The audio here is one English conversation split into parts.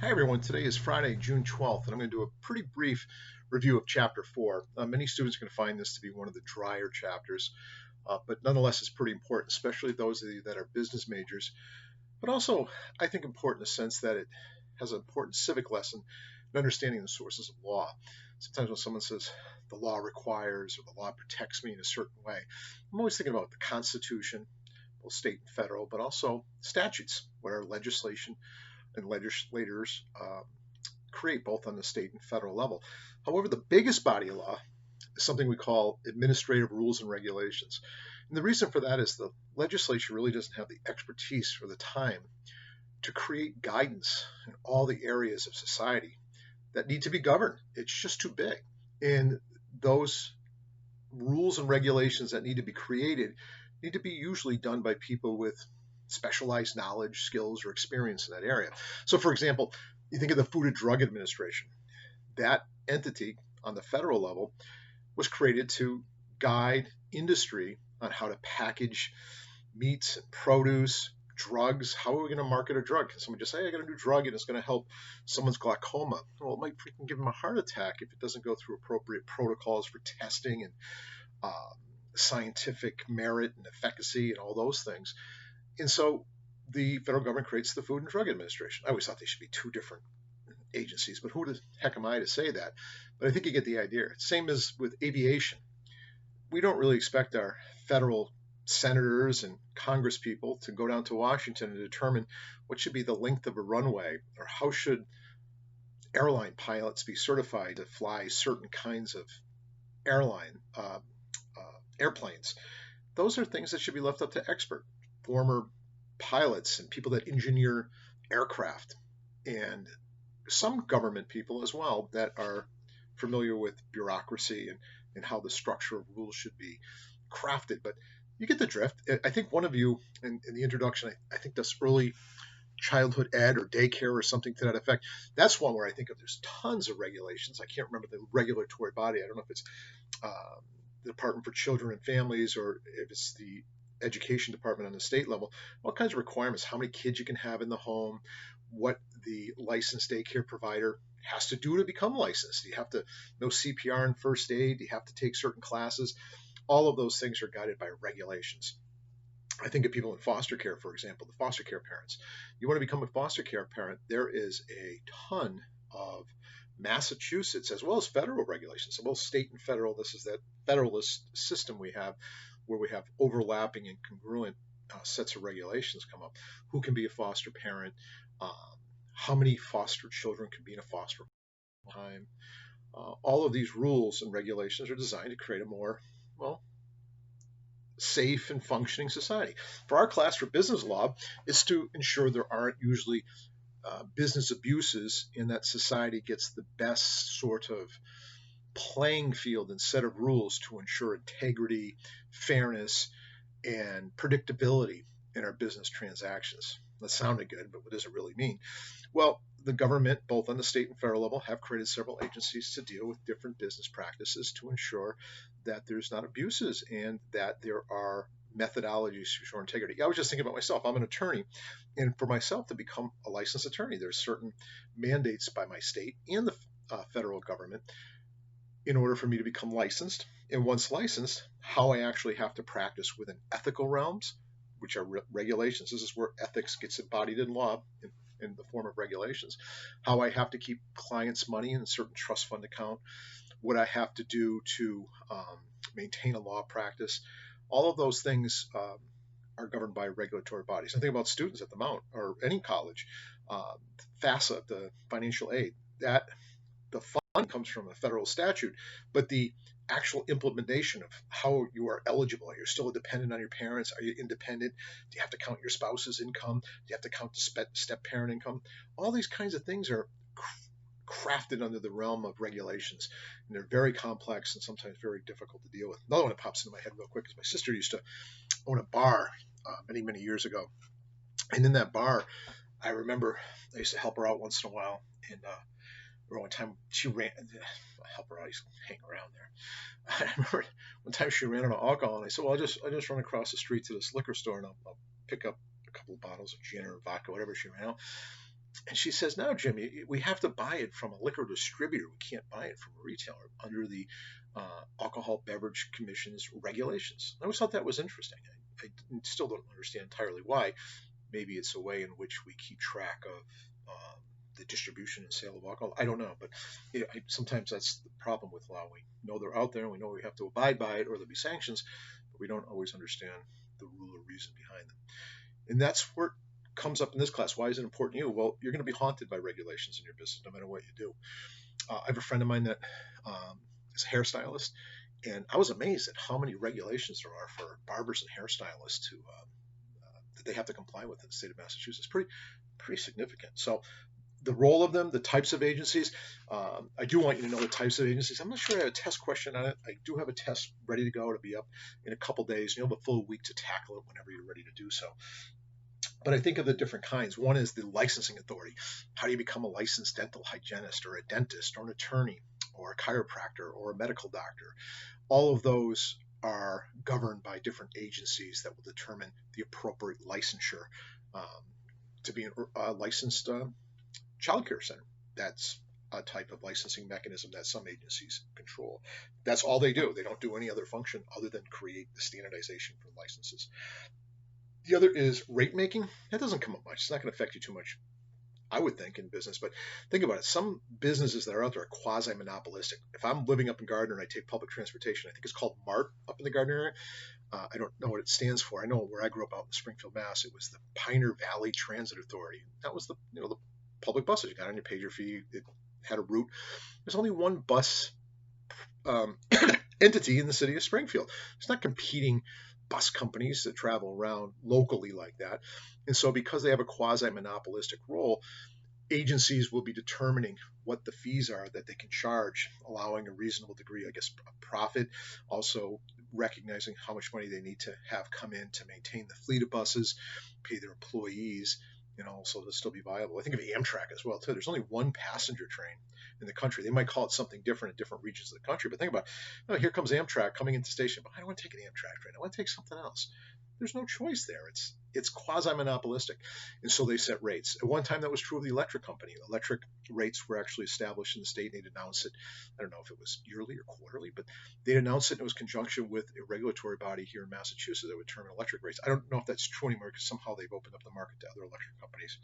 Hi everyone, today is Friday, June 12th, and I'm going to do a pretty brief review of Chapter 4. Many students are going to find this to be one of the drier chapters, but nonetheless it's pretty important, especially those of you that are business majors, but also I think important in the sense that it has an important civic lesson in understanding the sources of law. Sometimes when someone says the law requires or the law protects me in a certain way, I'm always thinking about the Constitution, both state and federal, but also statutes, what our legislation and legislators create both on the state and federal level. However, the biggest body of law is something we call administrative rules and regulations. And the reason for that is the legislature really doesn't have the expertise or the time to create guidance in all the areas of society that need to be governed. It's just too big. And those rules and regulations that need to be created need to be usually done by people with specialized knowledge, skills, or experience in that area. So, for example, you think of the Food and Drug Administration. That entity on the federal level was created to guide industry on how to package meats and produce, drugs. How are we going to market a drug? Can someone just say, I got a new drug and it's going to help someone's glaucoma? Well, it might freaking give them a heart attack if it doesn't go through appropriate protocols for testing and scientific merit and efficacy and all those things. And so the federal government creates the Food and Drug Administration. I always thought they should be two different agencies, but who the heck am I to say that? But I think you get the idea. Same as with aviation. We don't really expect our federal senators and Congress people to go down to Washington and determine what should be the length of a runway or how should airline pilots be certified to fly certain kinds of airplanes. Those are things that should be left up to expert former pilots and people that engineer aircraft, and some government people as well that are familiar with bureaucracy and how the structure of rules should be crafted. But you get the drift. I think one of you in the introduction, I think that's early childhood ed or daycare or something to that effect. That's one where I think of there's tons of regulations. I can't remember the regulatory body. I don't know if it's the Department for Children and Families or if it's the education department on the state level, all kinds of requirements, how many kids you can have in the home, what the licensed daycare provider has to do to become licensed. Do you have to know CPR and first aid? Do you have to take certain classes? All of those things are guided by regulations. I think of people in foster care, for example, the foster care parents. You want to become a foster care parent, there is a ton of Massachusetts as well as federal regulations, both state and federal. This is that federalist system we have where we have overlapping and congruent sets of regulations come up. Who can be a foster parent? How many foster children can be in a foster time? All of these rules and regulations are designed to create a more, safe and functioning society. For our class for business law, is to ensure there aren't usually business abuses and that society gets the best sort of playing field and set of rules to ensure integrity, fairness, and predictability in our business transactions. That sounded good, but what does it really mean? Well, the government, both on the state and federal level, have created several agencies to deal with different business practices to ensure that there's not abuses and that there are methodologies to ensure integrity. I was just thinking about myself. I'm an attorney, and for myself to become a licensed attorney, there's certain mandates by my state and the federal government in order for me to become licensed. And once licensed, how I actually have to practice within ethical realms, which are regulations. This is where ethics gets embodied in law in the form of regulations. How I have to keep clients' money in a certain trust fund account, what I have to do to maintain a law practice. All of those things are governed by regulatory bodies. I think about students at the Mount or any college, FAFSA, the financial aid, that the fund comes from a federal statute, but the actual implementation of how you are eligible. Are you still a dependent on your parents? Are you independent? Do you have to count your spouse's income? Do you have to count the step-parent income? All these kinds of things are crafted under the realm of regulations, and they're very complex and sometimes very difficult to deal with. Another one that pops into my head real quick is my sister used to own a bar many years ago, and in that bar, I remember I used to help her out once in a while, and one time she ran, help her out, I used to hang around there. I remember one time she ran out of alcohol, and I said, well, I'll just run across the street to this liquor store, and I'll pick up a couple of bottles of gin or vodka, whatever she ran out. And she says, no, Jimmy, we have to buy it from a liquor distributor. We can't buy it from a retailer under the Alcohol Beverage Commission's regulations. I always thought that was interesting. I still don't understand entirely why. Maybe it's a way in which we keep track of the distribution and sale of alcohol. I don't know, but sometimes that's the problem with law. We know they're out there, and we know we have to abide by it, or there'll be sanctions, but we don't always understand the rule or reason behind them. And that's where it comes up in this class. Why is it important to you? Well, you're going to be haunted by regulations in your business, no matter what you do. I have a friend of mine that is a hairstylist, and I was amazed at how many regulations there are for barbers and hairstylists that they have to comply with in the state of Massachusetts. Pretty significant. So the role of them, the types of agencies. I do want you to know the types of agencies. I'm not sure I have a test question on it. I do have a test ready to go. It'll be up in a couple days. You'll have a full week to tackle it whenever you're ready to do so. But I think of the different kinds. One is the licensing authority. How do you become a licensed dental hygienist or a dentist or an attorney or a chiropractor or a medical doctor? All of those are governed by different agencies that will determine the appropriate licensure to be a licensed child care center. That's a type of licensing mechanism that some agencies control. That's all they do. They don't do any other function other than create the standardization for licenses. The other is rate making. That doesn't come up much. It's not going to affect you too much, I would think, in business. But think about it. Some businesses that are out there are quasi-monopolistic. If I'm living up in Gardner and I take public transportation, I think it's called MART up in the Gardner area. I don't know what it stands for. I know where I grew up out in Springfield, Mass. It was the Pioneer Valley Transit Authority. That was the public buses. You got on, you paid your fee. It had a route. There's only one bus entity in the city of Springfield. It's not competing bus companies that travel around locally like that. And so because they have a quasi-monopolistic role, agencies will be determining what the fees are that they can charge, allowing a reasonable degree, I guess, of profit, also recognizing how much money they need to have come in to maintain the fleet of buses, pay their employees, so to still be viable. I think of Amtrak as well, too. There's only one passenger train in the country. They might call it something different in different regions of the country, but think about it. Here comes Amtrak coming into the station, but I don't want to take an Amtrak train. I want to take something else. There's no choice there. It's quasi-monopolistic, and so they set rates. At one time, that was true of the electric company. Electric rates were actually established in the state, and they'd announce it. I don't know if it was yearly or quarterly, but they'd announce it, and it was in conjunction with a regulatory body here in Massachusetts that would determine electric rates. I don't know if that's true anymore because somehow they've opened up the market to other electric companies.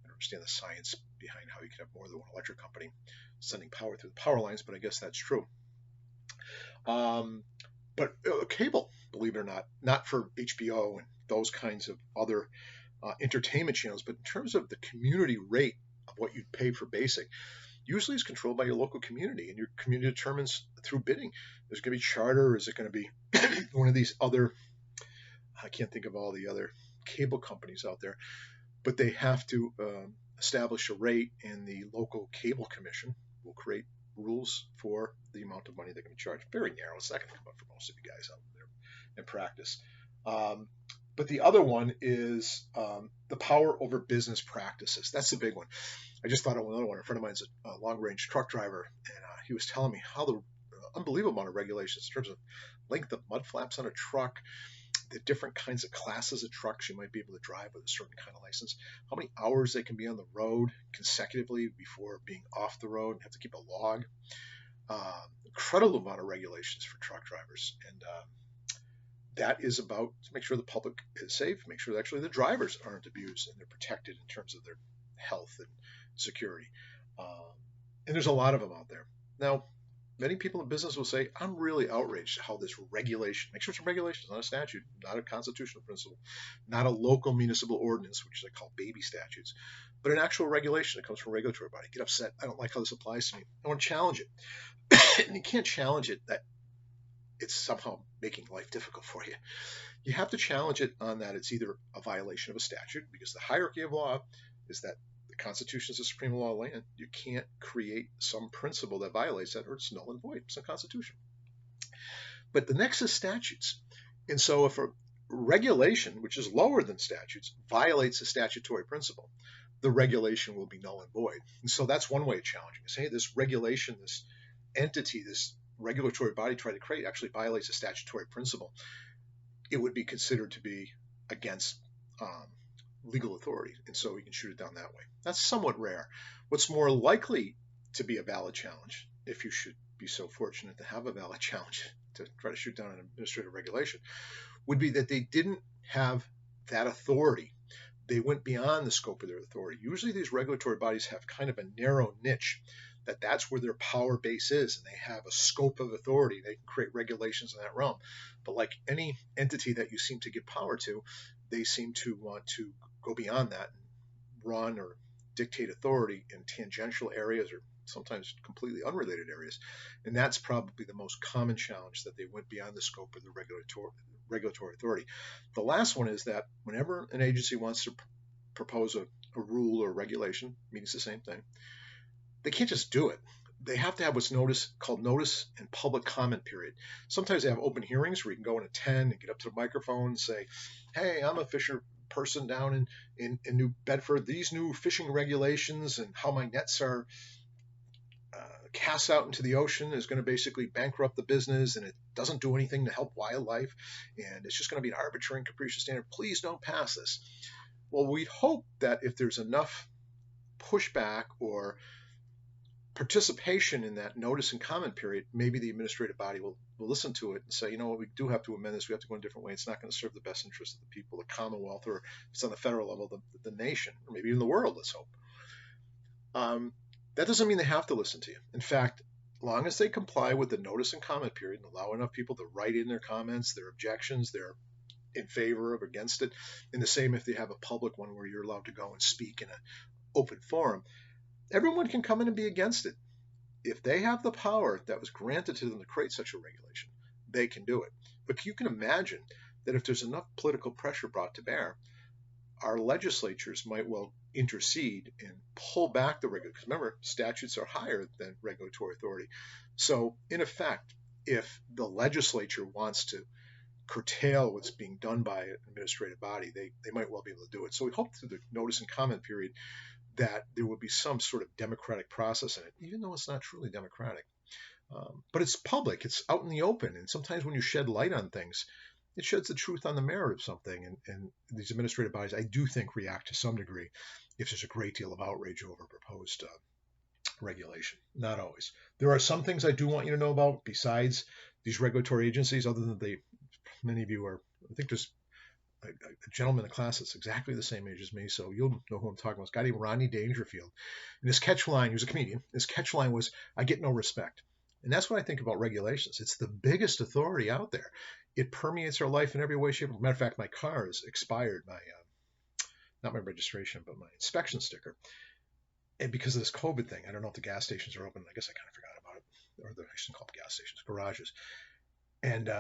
I don't understand the science behind how you can have more than one electric company sending power through the power lines, but I guess that's true. But cable, believe it or not for HBO and those kinds of other entertainment channels, but in terms of the community rate of what you'd pay for basic, usually is controlled by your local community, and your community determines through bidding. There's going to be charter, or is it going to be one of these other, I can't think of all the other cable companies out there, but they have to establish a rate, and the local cable commission will create rules for the amount of money they can be charged. Very narrow. It's not going to come up for most of you guys out there in practice. But the other one is the power over business practices. That's the big one. I just thought of another one. A friend of mine's a long-range truck driver, and he was telling me how the unbelievable amount of regulations in terms of length of mud flaps on a truck, the different kinds of classes of trucks you might be able to drive with a certain kind of license, how many hours they can be on the road consecutively before being off the road and have to keep a log. Incredible amount of regulations for truck drivers. And that is about to make sure the public is safe, make sure that actually the drivers aren't abused and they're protected in terms of their health and security. And there's a lot of them out there. Now, many people in business will say, I'm really outraged at how this regulation, make sure it's a regulation, not a statute, not a constitutional principle, not a local municipal ordinance, which they call baby statutes, but an actual regulation that comes from a regulatory body. Get upset. I don't like how this applies to me. I want to challenge it. And you can't challenge it that it's somehow making life difficult for you. You have to challenge it on that it's either a violation of a statute, because the hierarchy of law is that the Constitution is the supreme law of land. You can't create some principle that violates that, or it's null and void. It's unconstitutional. But the next is statutes. And so if a regulation, which is lower than statutes, violates a statutory principle, the regulation will be null and void. And so that's one way of challenging it. Say this regulation, this entity, this regulatory body tried to create actually violates a statutory principle. It would be considered to be against legal authority, and so we can shoot it down that way. That's somewhat rare. What's more likely to be a valid challenge, if you should be so fortunate to have a valid challenge to try to shoot down an administrative regulation, would be that they didn't have that authority. They went beyond the scope of their authority. Usually these regulatory bodies have kind of a narrow niche, that's where their power base is, and they have a scope of authority. They can create regulations in that realm. But like any entity that you seem to give power to, they seem to want to go beyond that and run or dictate authority in tangential areas or sometimes completely unrelated areas. And that's probably the most common challenge, that they went beyond the scope of the regulatory authority. The last one is that whenever an agency wants to propose a rule or regulation, means the same thing, they can't just do it. They have to have what's called notice and public comment period. Sometimes they have open hearings where you can go and attend and get up to the microphone and say, hey, I'm a fisher person down in New Bedford. These new fishing regulations and how my nets are cast out into the ocean is going to basically bankrupt the business, and it doesn't do anything to help wildlife, and it's just going to be an arbitrary and capricious standard. Please don't pass this. Well, we hope that if there's enough pushback or participation in that notice and comment period, maybe the administrative body will listen to it and say, you know what, we do have to amend this. We have to go in a different way. It's not going to serve the best interest of the people, the Commonwealth, or if it's on the federal level, the nation, or maybe even the world, let's hope. That doesn't mean they have to listen to you. In fact, as long as they comply with the notice and comment period and allow enough people to write in their comments, their objections, their in favor of, against it, and the same if they have a public one where you're allowed to go and speak in an open forum, everyone can come in and be against it. If they have the power that was granted to them to create such a regulation, they can do it. But you can imagine that if there's enough political pressure brought to bear, our legislatures might well intercede and pull back the regulation. Because remember, statutes are higher than regulatory authority. So in effect, if the legislature wants to curtail what's being done by an administrative body, they might well be able to do it. So we hope through the notice and comment period that there will be some sort of democratic process in it, even though it's not truly democratic. But it's public, it's out in the open, and sometimes when you shed light on things, it sheds the truth on the merit of something. And these administrative bodies, I do think, react to some degree if there's a great deal of outrage over proposed regulation. Not always. There are some things I do want you to know about besides these regulatory agencies, other than many of you are, I think there's a gentleman in the class that's exactly the same age as me, so you'll know who I'm talking about. This guy named Rodney Dangerfield. And his catch line, he was a comedian, his catch line was, I get no respect. And that's what I think about regulations. It's the biggest authority out there. It permeates our life in every way, shape, or matter of fact, my car is expired, not my registration, but my inspection sticker. And because of this COVID thing, I don't know if the gas stations are open. I guess I kind of forgot about it. Or I shouldn't call them gas stations, garages. And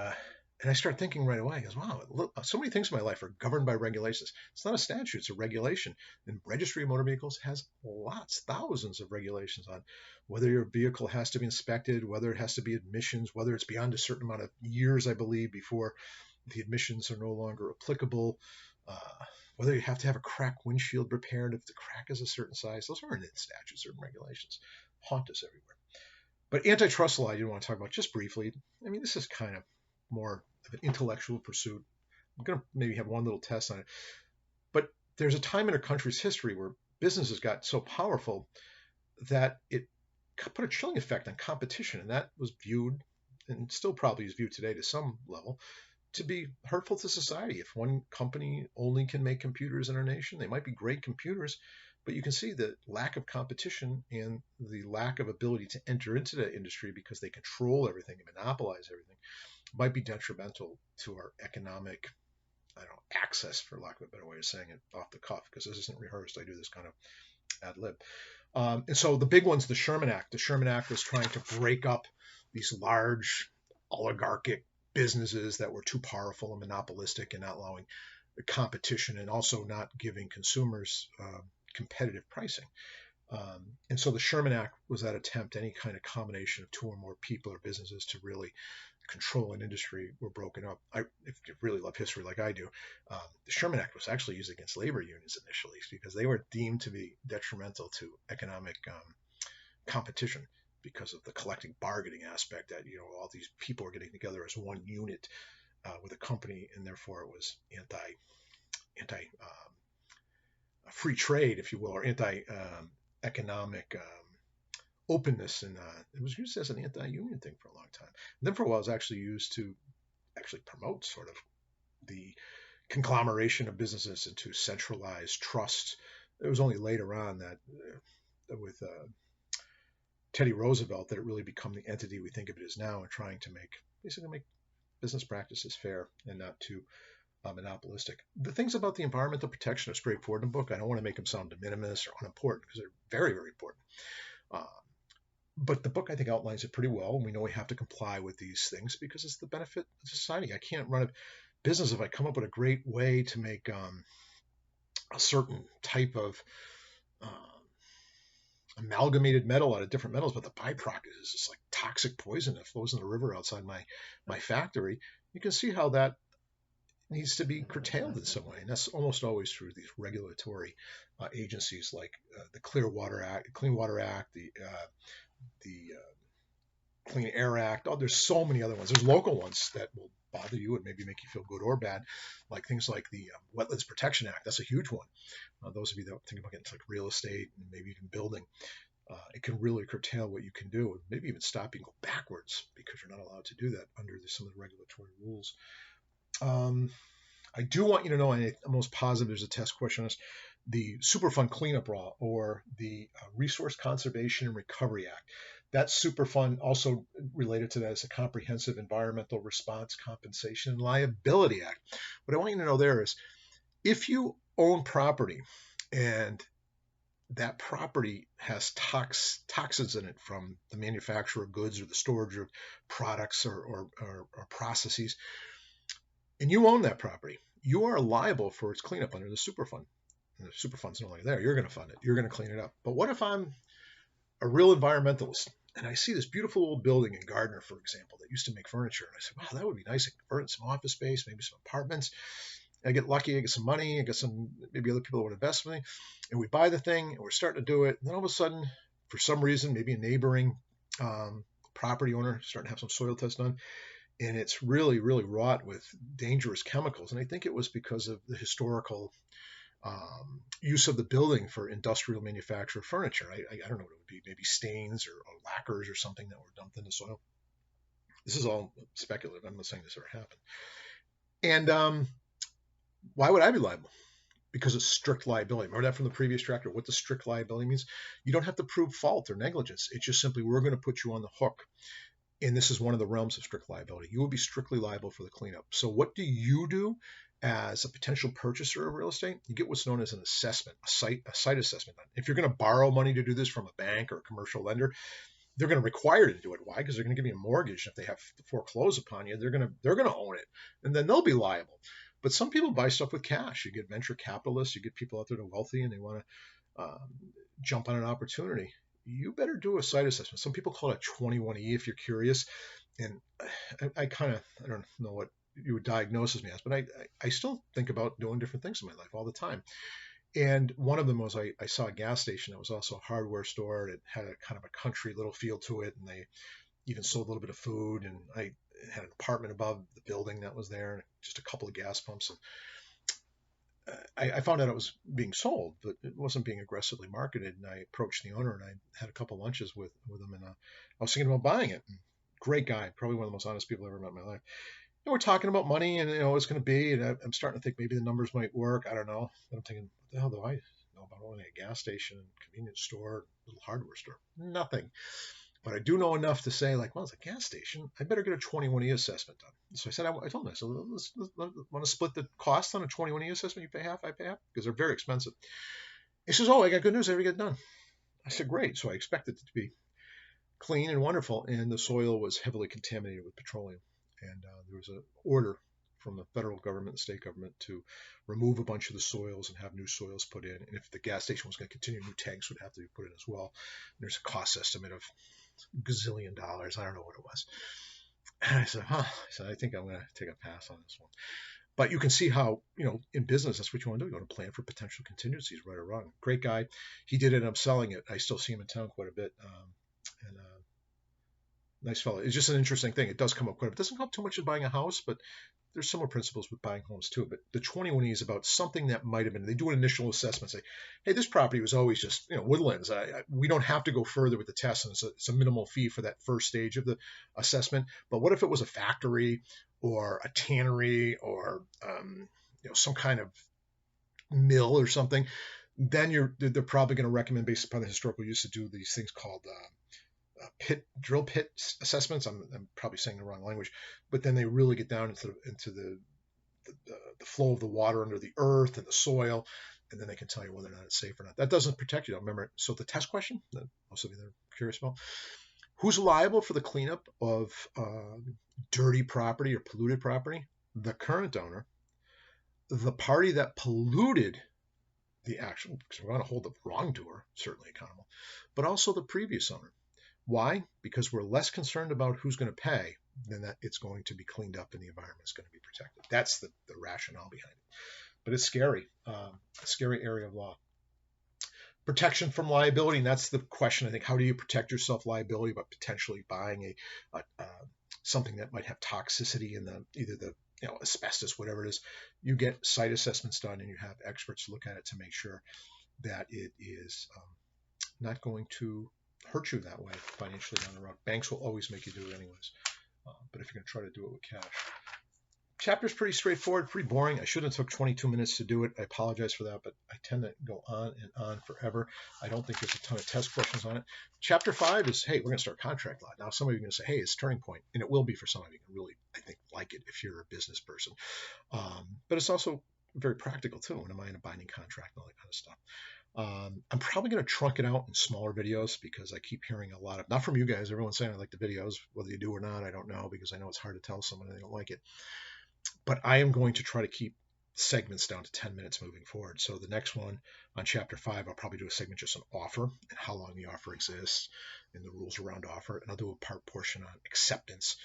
I start thinking right away, wow, look, so many things in my life are governed by regulations. It's not a statute, it's a regulation. And Registry of Motor Vehicles has thousands of regulations on whether your vehicle has to be inspected, whether it has to be admissions, whether it's beyond a certain amount of years, I believe, before the admissions are no longer applicable, whether you have to have a cracked windshield repaired if the crack is a certain size. Those aren't in statutes, certain regulations. Haunt us everywhere. But antitrust law, I do want to talk about just briefly. I mean, this is kind of more of an intellectual pursuit. I'm going to maybe have one little test on it. But there's a time in our country's history where businesses got so powerful that it put a chilling effect on competition. And that was viewed, and still probably is viewed today to some level, to be hurtful to society. If one company only can make computers in our nation, they might be great computers, but you can see the lack of competition and the lack of ability to enter into the industry because they control everything and monopolize everything might be detrimental to our economic, access, for lack of a better way of saying it off the cuff, because this isn't rehearsed. I do this kind of ad lib. And so the big one's the Sherman Act. The Sherman Act was trying to break up these large oligarchic businesses that were too powerful and monopolistic and not allowing the competition, and also not giving consumers competitive pricing. And so the Sherman Act was that attempt, any kind of combination of two or more people or businesses to really control an industry were broken up. If you really love history like I do, the Sherman Act was actually used against labor unions initially because they were deemed to be detrimental to economic competition because of the collective bargaining aspect, that all these people are getting together as one unit with a company, and therefore it was free trade, if you will, or anti-economic openness, and it was used as an anti-union thing for a long time. And then for a while, it was actually used to actually promote sort of the conglomeration of businesses into centralized trusts. It was only later on that with Teddy Roosevelt that it really become the entity we think of it as now, and trying to basically make business practices fair and not too monopolistic. The things about the environmental protection are straightforward in the book. I don't want to make them sound de minimis or unimportant, because they're very, very important. Uh, but the book, I think, outlines it pretty well, and we know we have to comply with these things because it's the benefit of society. I can't run a business if I come up with a great way to make a certain type of uh, amalgamated metal out of different metals, but the byproduct is this like toxic poison that flows in the river outside my factory. You can see how that needs to be curtailed in some way, and that's almost always through these regulatory agencies like the Clean Water Act, the Clean Air Act. Oh, there's so many other ones. There's local ones that will bother you and maybe make you feel good or bad, like things like the Wetlands Protection Act. That's a huge one. Those of you that think about getting into like real estate and maybe even building, it can really curtail what you can do, and maybe even stop you and go backwards because you're not allowed to do that under some of the regulatory rules. I do want you to know, and I'm almost positive there's a test question on this, the Superfund Cleanup Law, or the Resource Conservation and Recovery Act. That Superfund, also related to that, is a Comprehensive Environmental Response Compensation and Liability Act. What I want you to know there is, if you own property and that property has toxins in it from the manufacture of goods or the storage of products or processes, and you own that property, you are liable for its cleanup under the Superfund. And the Superfund's no longer there. You're going to fund it. You're going to clean it up. But what if I'm a real environmentalist and I see this beautiful old building in Gardner, for example, that used to make furniture, and I said, wow, that would be nice. I could convert it some office space, maybe some apartments. I get lucky, I get some money, I get some, maybe other people would invest with me, and we buy the thing, and we're starting to do it. And then all of a sudden, for some reason, maybe a neighboring property owner starting to have some soil tests done, and it's really, really wrought with dangerous chemicals. And I think it was because of the historical use of the building for industrial manufacture of furniture. I don't know what it would be, maybe stains or lacquers or something that were dumped in the soil. This is all speculative. I'm not saying this ever happened. And why would I be liable? Because it's strict liability. Remember that from the previous chapter, what the strict liability means? You don't have to prove fault or negligence. It's just simply, we're going to put you on the hook. And this is one of the realms of strict liability. You will be strictly liable for the cleanup. So what do you do as a potential purchaser of real estate? You get what's known as an assessment, a site assessment. If you're going to borrow money to do this from a bank or a commercial lender, they're going to require you to do it. Why? Because they're going to give you a mortgage. If they have to foreclose upon you, they're going to own it, and then they'll be liable. But some people buy stuff with cash. You get venture capitalists, you get people out there that are wealthy and they want to jump on an opportunity. You better do a site assessment. Some people call it 21E if you're curious. And I don't know what you would diagnose me as, but I still think about doing different things in my life all the time. And one of them was I saw a gas station that was also a hardware store. It had a kind of a country little feel to it, and they even sold a little bit of food. And I had an apartment above the building that was there, and just a couple of gas pumps. And I found out it was being sold, but it wasn't being aggressively marketed. And I approached the owner, and I had a couple lunches with him, and I was thinking about buying it. And great guy, probably one of the most honest people I've ever met in my life. And we're talking about money and it's going to be, and I'm starting to think maybe the numbers might work. I don't know. But I'm thinking, what the hell do I know about owning a gas station, convenience store, little hardware store? Nothing. But I do know enough to say, like, well, it's a gas station. I better get a 21E assessment done. So I said, I told him, I said, let's want to split the cost on a 21E assessment. You pay half, I pay half, because they're very expensive. He says, oh, I got good news. I already get it done. I said, great. So I expected it to be clean and wonderful, and the soil was heavily contaminated with petroleum. And there was an order from the federal government and state government to remove a bunch of the soils and have new soils put in. And if the gas station was going to continue, new tanks would have to be put in as well. And there's a cost estimate of $gazillion. I don't know what it was. And I said, I think I'm going to take a pass on this one. But you can see how, in business, that's what you want to do. You want to plan for potential contingencies, right or wrong. Great guy. He did end up selling it. I still see him in town quite a bit. And Nice fellow. It's just an interesting thing. It does come up quite a bit. It doesn't come up too much in buying a house, but there's similar principles with buying homes too. But the 21E is about something that might have been. They do an initial assessment, say, hey, this property was always just woodlands. We don't have to go further with the test, and it's a minimal fee for that first stage of the assessment. But what if it was a factory or a tannery or some kind of mill or something? Then they're probably going to recommend, based upon the historical use, to do these things called drill pit assessments. I'm probably saying the wrong language, but then they really get down into the flow of the water under the earth and the soil, and then they can tell you whether or not it's safe or not. That doesn't protect you. Remember, so the test question that most of you are curious about: who's liable for the cleanup of dirty property or polluted property? The current owner, the party that polluted the action, because we're going to hold the wrongdoer certainly accountable, but also the previous owner. Why? Because we're less concerned about who's going to pay than that it's going to be cleaned up and the environment is going to be protected. That's the rationale behind it. But it's scary, a scary area of law. Protection from liability, and that's the question, I think. How do you protect yourself liability by potentially buying something that might have toxicity in either the asbestos, whatever it is? You get site assessments done, and you have experts look at it to make sure that it is not going to hurt you that way financially down the road. Banks will always make you do it anyways, but if you're going to try to do it with cash. Chapter's pretty straightforward, pretty boring. I should have took 22 minutes to do it. I apologize for that, but I tend to go on and on forever. I don't think there's a ton of test questions on it. Chapter 5 is, hey, we're going to start contract law. Now, some of you are going to say, hey, it's turning point, and it will be for some of you. Really, I think, like it if you're a business person. But it's also very practical, too. When am I in a binding contract and all that kind of stuff? I'm probably going to trunk it out in smaller videos because I keep hearing a lot of, not from you guys, everyone's saying I like the videos. Whether you do or not, I don't know, because I know it's hard to tell someone they don't like it. But I am going to try to keep segments down to 10 minutes moving forward. So the next one on chapter 5, I'll probably do a segment just on offer and how long the offer exists and the rules around offer. And I'll do a portion on acceptance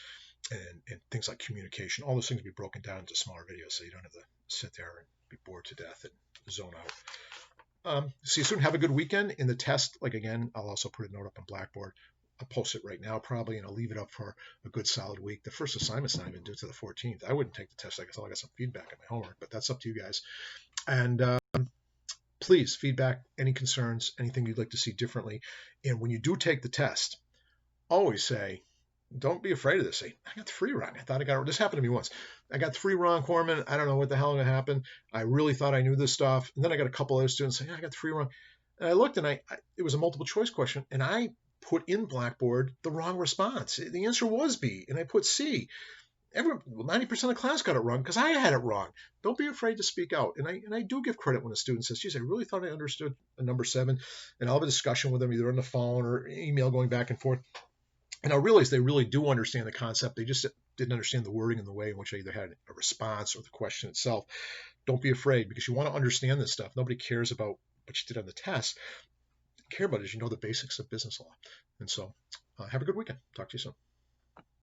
and things like communication. All those things will be broken down into smaller videos so you don't have to sit there and be bored to death and zone out. See you soon. Have a good weekend. In the test, again, I'll also put a note up on Blackboard. I'll post it right now probably, and I'll leave it up for a good solid week. The first assignment's not even due to the 14th. I wouldn't take the test until I got some feedback on my homework, but that's up to you guys. And please, feedback, any concerns, anything you'd like to see differently. And when you do take the test, always say, don't be afraid of this. Say, I got 3 wrong. I thought I got it. This happened to me once. I got 3 wrong, Corman. I don't know what the hell happened. I really thought I knew this stuff. And then I got a couple other students saying, I got 3 wrong. And I looked, and it was a multiple choice question, and I put in Blackboard the wrong response. The answer was B, and I put C. 90% of the class got it wrong because I had it wrong. Don't be afraid to speak out. And I do give credit when a student says, geez, I really thought I understood a number 7. And I'll have a discussion with them either on the phone or email going back and forth. And I realize they really do understand the concept. They just didn't understand the wording and the way in which I either had a response or the question itself. Don't be afraid, because you want to understand this stuff. Nobody cares about what you did on the test. What you care about is the basics of business law. And so have a good weekend. Talk to you soon.